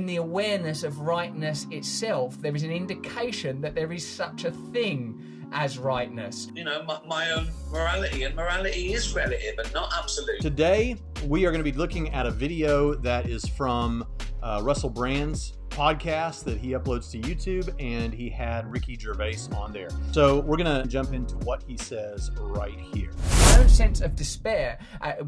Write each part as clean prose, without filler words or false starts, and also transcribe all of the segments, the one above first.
In the awareness of rightness itself, there is an indication that there is such a thing as rightness. You know, my own morality, and morality is relative and not absolute. Today, we are going to be looking at a video that is from Russell Brand's podcast that he uploads to YouTube, and he had Ricky Gervais on there. So we're going to jump into what he says right here. My own sense of despair,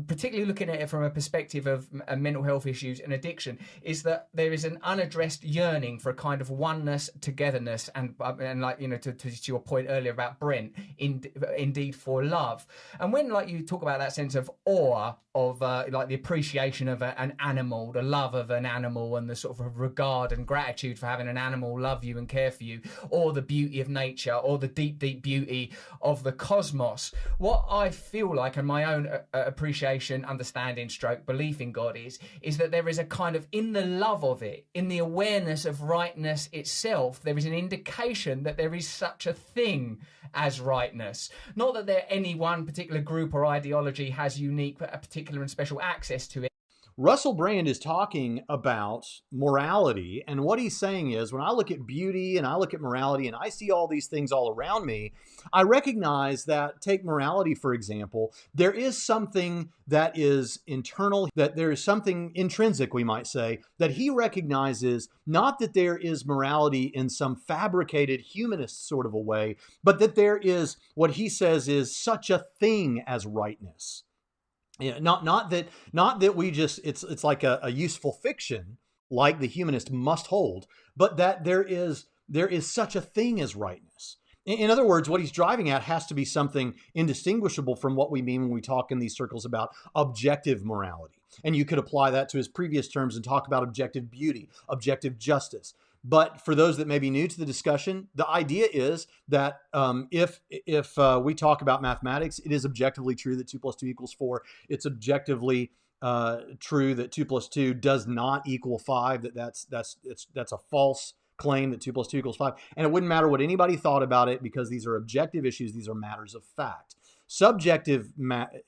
particularly looking at it from a perspective of mental health issues and addiction, is that there is an unaddressed yearning for a kind of oneness, togetherness, and like, you know, to your point earlier about Brent, indeed for love. And when, like, you talk about that sense of awe of like the appreciation of an animal, the love of an animal, and the sort of regard and gratitude for having an animal love you and care for you, or the beauty of nature, or the deep beauty of the cosmos, what I feel like, and my own appreciation, understanding, stroke belief in God is that there is a kind of, in the love of it, in the awareness of rightness itself, there is an indication that there is such a thing as rightness. Not that there any one particular group or ideology has unique, particular and special access to it. Russell Brand is talking about morality, and what he's saying is, when I look at beauty and I look at morality and I see all these things all around me, I recognize that, take morality for example, there is something that is internal, that there is something intrinsic, we might say, that he recognizes, not that there is morality in some fabricated humanist sort of a way, but that there is what he says is such a thing as rightness. Yeah, not that we just, it's like a useful fiction like the humanist must hold, but that there is such a thing as rightness. In other words, what he's driving at has to be something indistinguishable from what we mean when we talk in these circles about objective morality. And you could apply that to his previous terms and talk about objective beauty, objective justice. But for those that may be new to the discussion, the idea is that if we talk about mathematics, it is objectively true that 2 + 2 = 4. It's objectively true that 2 + 2 does not equal 5. That's a false claim that 2 + 2 = 5. And it wouldn't matter what anybody thought about it, because these are objective issues. These are matters of fact. Subjective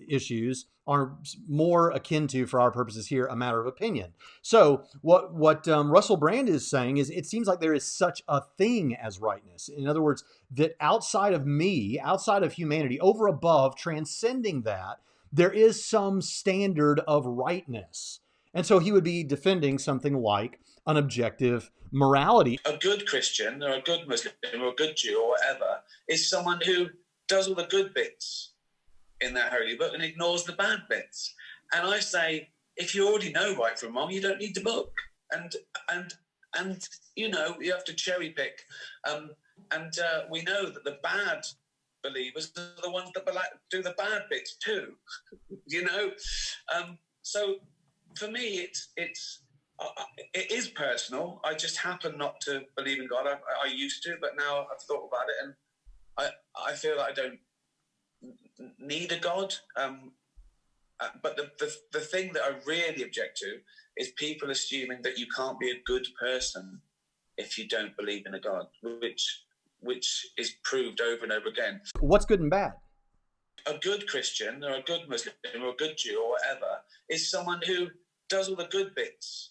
issues are more akin to, for our purposes here, a matter of opinion. So what Russell Brand is saying is, it seems like there is such a thing as rightness. In other words, that outside of me, outside of humanity, over above, transcending that, there is some standard of rightness. And so he would be defending something like an objective morality. A good Christian or a good Muslim or a good Jew or whatever is someone who does all the good bits in that holy book and ignores the bad bits. And I say, if you already know right from wrong, you don't need the book. And you know, you have to cherry pick. We know that the bad believers are the ones that do the bad bits too. You know, so for me, it is personal. I just happen not to believe in God. I used to, but now I've thought about it, and I feel like I don't need a God. But the thing that I really object to is people assuming that you can't be a good person if you don't believe in a God, which is proved over and over again. What's good and bad? A good Christian or a good Muslim or a good Jew or whatever is someone who does all the good bits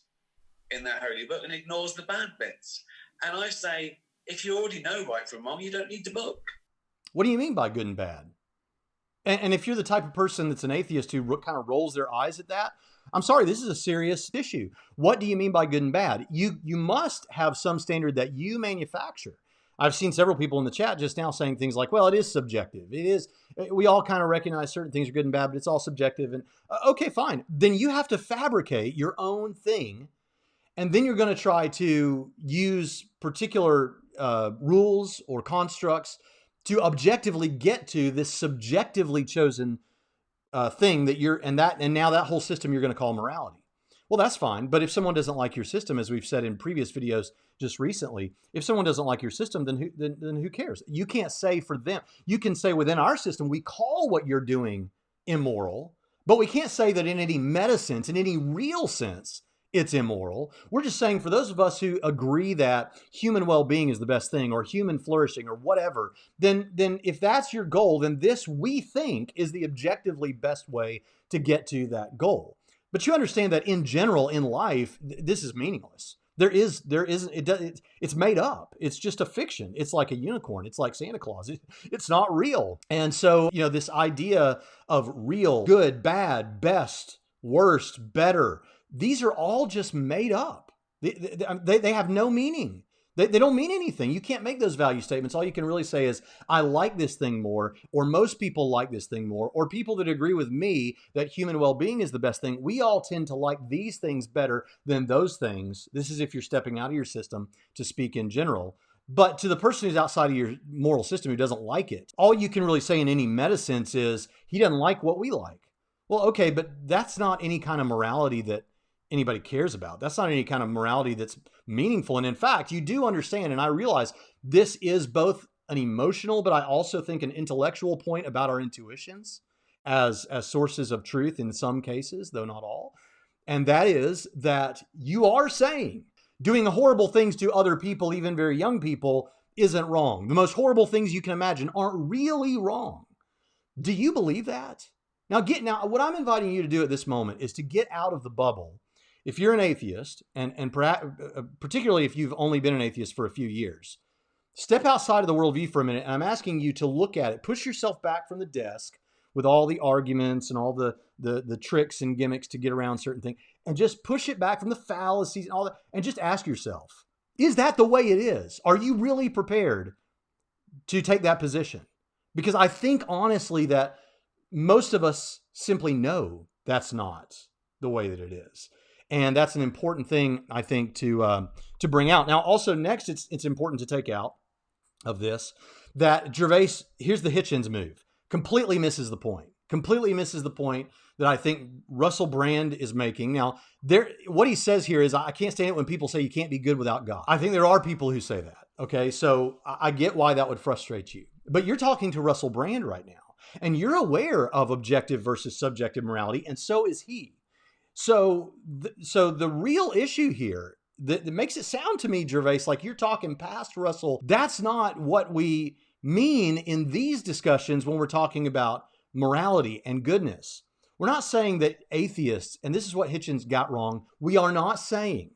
in that holy book and ignores the bad bits. And I say, if you already know right from wrong, you don't need the book. What do you mean by good and bad? And if you're the type of person that's an atheist who kind of rolls their eyes at that, I'm sorry, this is a serious issue. What do you mean by good and bad? You must have some standard that you manufacture. I've seen several people in the chat just now saying things like, well, it is subjective. It is, we all kind of recognize certain things are good and bad, but it's all subjective. And okay, fine. Then you have to fabricate your own thing. And then you're going to try to use particular rules or constructs to objectively get to this subjectively chosen thing that and now that whole system you're going to call morality. Well, that's fine. But if someone doesn't like your system, as we've said in previous videos just recently, if someone doesn't like your system, then who cares? You can't say for them. You can say within our system, we call what you're doing immoral, but we can't say that in any meta sense, in any real sense, it's immoral. We're just saying for those of us who agree that human well-being is the best thing, or human flourishing, or whatever, then if that's your goal, then this, we think, is the objectively best way to get to that goal. But you understand that in general, in life, this is meaningless. It's made up. It's just a fiction. It's like a unicorn. It's like Santa Claus. It's not real. And so, this idea of real, good, bad, best, worst, better, these are all just made up. They have no meaning. They don't mean anything. You can't make those value statements. All you can really say is, I like this thing more, or most people like this thing more, or people that agree with me that human well-being is the best thing. We all tend to like these things better than those things. This is if you're stepping out of your system to speak in general. But to the person who's outside of your moral system who doesn't like it, all you can really say in any meta sense is, he doesn't like what we like. Well, okay, but that's not any kind of morality that anybody cares about. That's not any kind of morality that's meaningful. And in fact, you do understand, and I realize this is both an emotional, but I also think an intellectual point about our intuitions as sources of truth in some cases, though not all. And that is that you are saying doing horrible things to other people, even very young people, isn't wrong. The most horrible things you can imagine aren't really wrong. Do you believe that? Now, what I'm inviting you to do at this moment is to get out of the bubble. If you're an atheist, and perhaps, particularly if you've only been an atheist for a few years, step outside of the worldview for a minute, and I'm asking you to look at it. Push yourself back from the desk with all the arguments and all the tricks and gimmicks to get around certain things, and just push it back from the fallacies and all that, and just ask yourself, is that the way it is? Are you really prepared to take that position? Because I think honestly that most of us simply know that's not the way that it is. And that's an important thing, I think, to bring out. Now, also next, it's important to take out of this that Gervais, here's the Hitchens move, completely misses the point. Completely misses the point that I think Russell Brand is making. Now, what he says here is, I can't stand it when people say you can't be good without God. I think there are people who say that. Okay, so I get why that would frustrate you. But you're talking to Russell Brand right now, and you're aware of objective versus subjective morality, and so is he. So the real issue here that makes it sound to me, Gervais, like you're talking past Russell. That's not what we mean in these discussions when we're talking about morality and goodness. We're not saying that atheists, and this is what Hitchens got wrong, we are not saying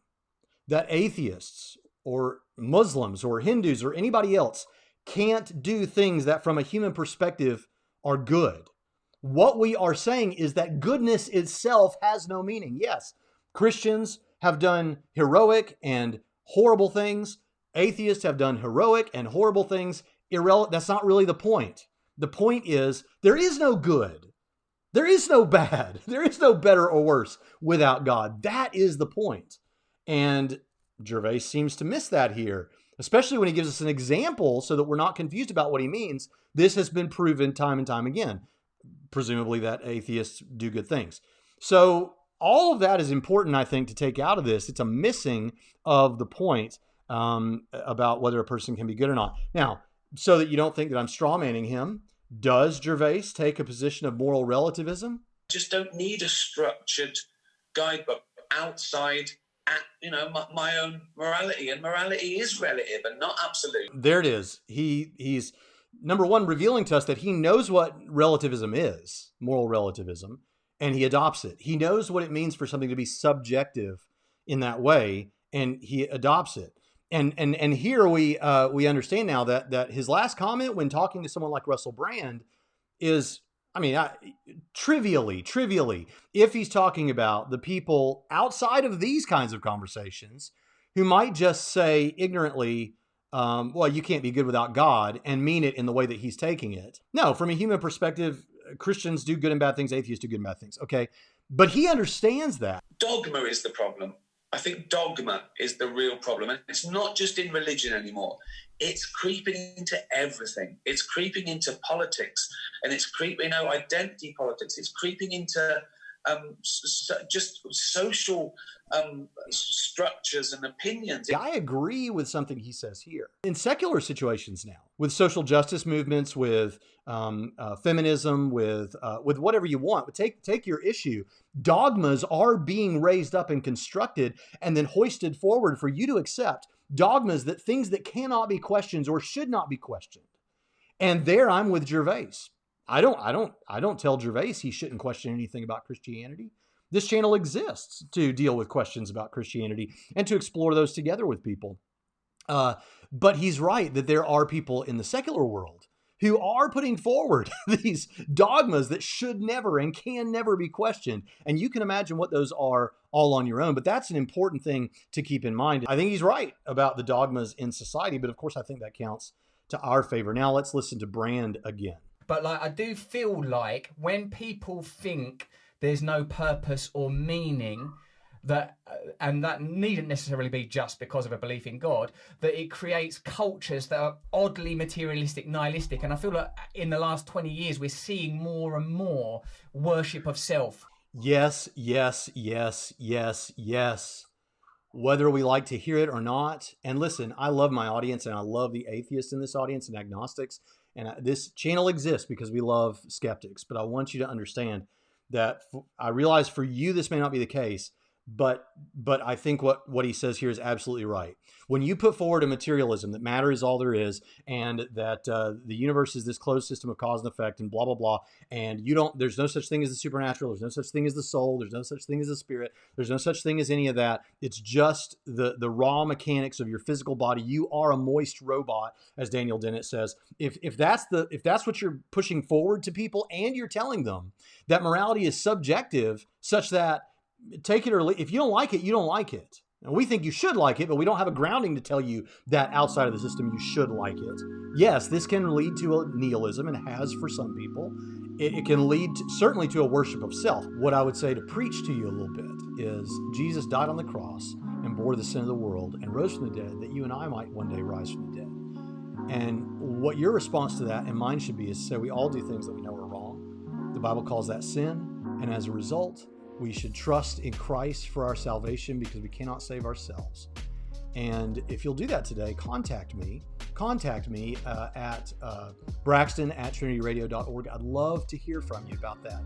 that atheists or Muslims or Hindus or anybody else can't do things that from a human perspective are good. What we are saying is that goodness itself has no meaning. Yes, Christians have done heroic and horrible things. Atheists have done heroic and horrible things. That's not really the point. The point is there is no good. There is no bad. There is no better or worse without God. That is the point. And Gervais seems to miss that here, especially when he gives us an example so that we're not confused about what he means. This has been proven time and time again. Presumably that atheists do good things. So all of that is important, I think, to take out of this. It's a missing of the point about whether a person can be good or not. Now, so that you don't think that I'm strawmanning him, does Gervais take a position of moral relativism? Just don't need a structured guidebook outside my own morality. And morality is relative and not absolute. There it is. He's number one, revealing to us that he knows what relativism is, moral relativism, and he adopts it. He knows what it means for something to be subjective in that way, and he adopts it. And here we understand now that his last comment when talking to someone like Russell Brand is, trivially, if he's talking about the people outside of these kinds of conversations who might just say ignorantly, well, you can't be good without God, and mean it in the way that he's taking it. No, from a human perspective, Christians do good and bad things, atheists do good and bad things. Okay, but he understands that. Dogma is the problem. I think dogma is the real problem. And it's not just in religion anymore. It's creeping into everything. It's creeping into politics, and it's creeping, identity politics. It's creeping into just social structures and opinions. I agree with something he says here. In secular situations now, with social justice movements, with feminism, with whatever you want, but take your issue. Dogmas are being raised up and constructed and then hoisted forward for you to accept. Dogmas, that things that cannot be questioned or should not be questioned. And there I'm with Gervais. I don't tell Gervais he shouldn't question anything about Christianity. This channel exists to deal with questions about Christianity and to explore those together with people. But he's right that there are people in the secular world who are putting forward these dogmas that should never and can never be questioned. And you can imagine what those are all on your own. But that's an important thing to keep in mind. I think he's right about the dogmas in society, but of course I think that counts to our favor. Now let's listen to Brand again. But like, I do feel like when people think there's no purpose or meaning, that and that needn't necessarily be just because of a belief in God, that it creates cultures that are oddly materialistic, nihilistic. And I feel like in the last 20 years, we're seeing more and more worship of self. Yes, yes, yes, yes, yes. Whether we like to hear it or not. And listen, I love my audience, and I love the atheists in this audience and agnostics. And this channel exists because we love skeptics. But I want you to understand that I realize for you, this may not be the case. But I think what he says here is absolutely right. When you put forward a materialism that matter is all there is, and that the universe is this closed system of cause and effect, and blah blah blah, and there's no such thing as the supernatural, there's no such thing as the soul, there's no such thing as the spirit, there's no such thing as any of that. It's just the raw mechanics of your physical body. You are a moist robot, as Daniel Dennett says. If that's what you're pushing forward to people, and you're telling them that morality is subjective, such that take it or leave. If you don't like it, you don't like it. And we think you should like it, but we don't have a grounding to tell you that outside of the system you should like it. Yes, this can lead to a nihilism, and has for some people. It can lead certainly to a worship of self. What I would say to preach to you a little bit is Jesus died on the cross and bore the sin of the world and rose from the dead that you and I might one day rise from the dead. And what your response to that and mine should be is to say we all do things that we know are wrong. The Bible calls that sin, and as a result, we should trust in Christ for our salvation because we cannot save ourselves. And if you'll do that today, contact me at braxton@trinityradio.org. I'd love to hear from you about that.